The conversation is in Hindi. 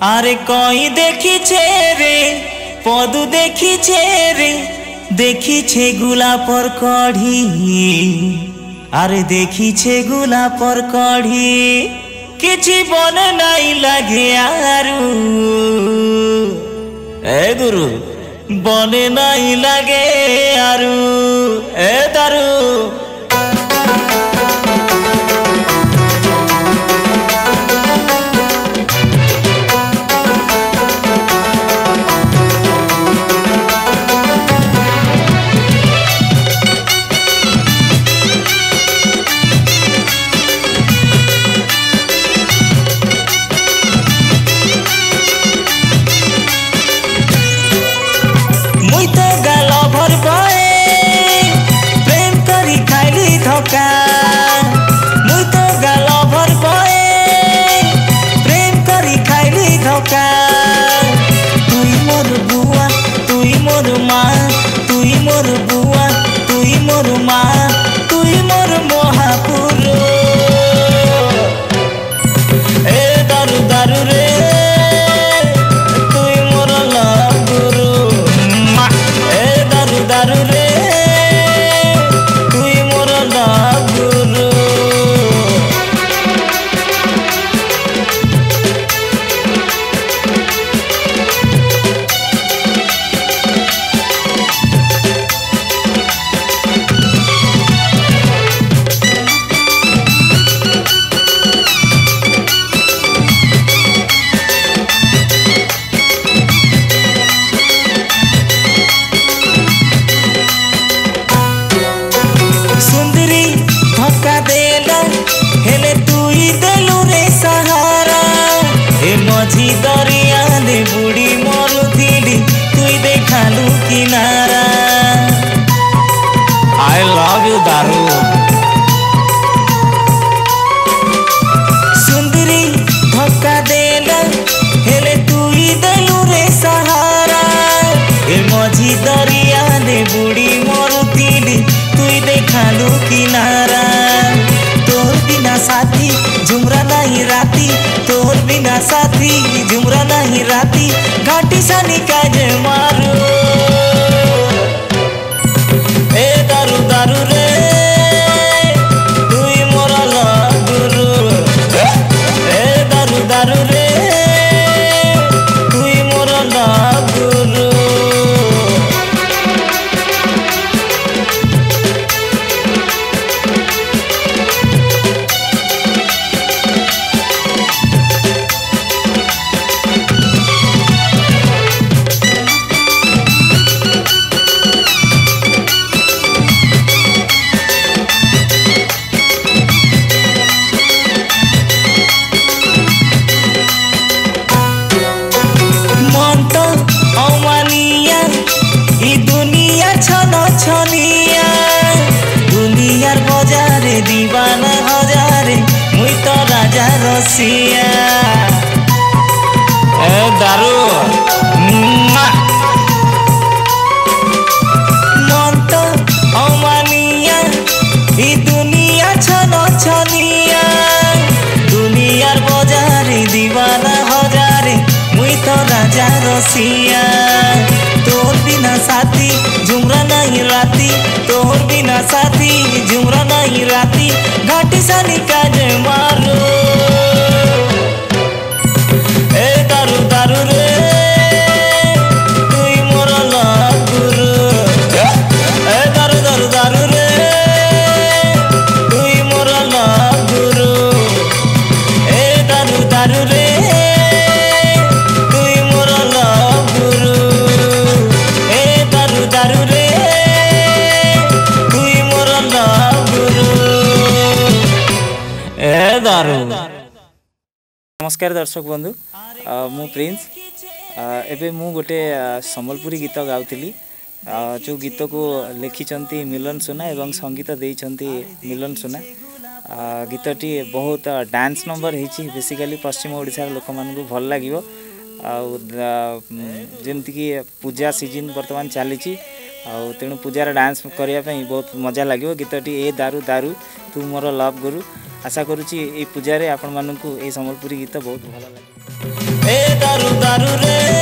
आरे कई देखी छे रे पदु देखी छे रे देखी छे गुला पर कढ़ी आरे देखी छे गुला पर कढ़ी किछि बन नाई लागे आरु ए गुरु बने नाई लागे आरु ए दारू साथी झुमरा नहीं राती घाटी सानी काजे मारू ए दारू दारू रे तुई मोरा गुरु ए दारू दारू रे तुई मोरा गुरु दुनियार बजारे दीवाना हजारे मुई तो राजा रसिया ए दारू मन तो अमानिया ई दुनिया छन छनिया दुनियार बजारे दीवाना हजारे मुई तो राजा रसिया तोर बिना साथी झुमरा नहीं राती तोर बिना साथी झुमरा नहीं राती घाटी सानी काजे मारू ए दारू दारू रे तुई मोरा गुरु ए दारू दारू दारू रे तुई मोरा गुरु ए दारू दारू रे तुई मोरा गुरु ए दारू दारू रे दारू। नमस्कार दर्शक बंधु मु प्रिंस एबे मु गोटे संबलपुरी गीत गाउଥିଲି जो गीत को लिखिचंती मिलन सुना एवं संगीत देइचंती मिलन सुना गीतटी बहुत डांस नंबर हेची बेसिकली पश्चिम ओडिसा लोक मान को भल लागिवो जेमती कि पूजा सीजन वर्तमान चली तेणु पूजार डांस करने बहुत मजा लगे गीतटी ए दारू दारू तू मोर लव गुरु आशा करुच्ची पूजा आपण मानू ये संबलपुरी गीत बहुत भल लगे। दारू दारू रे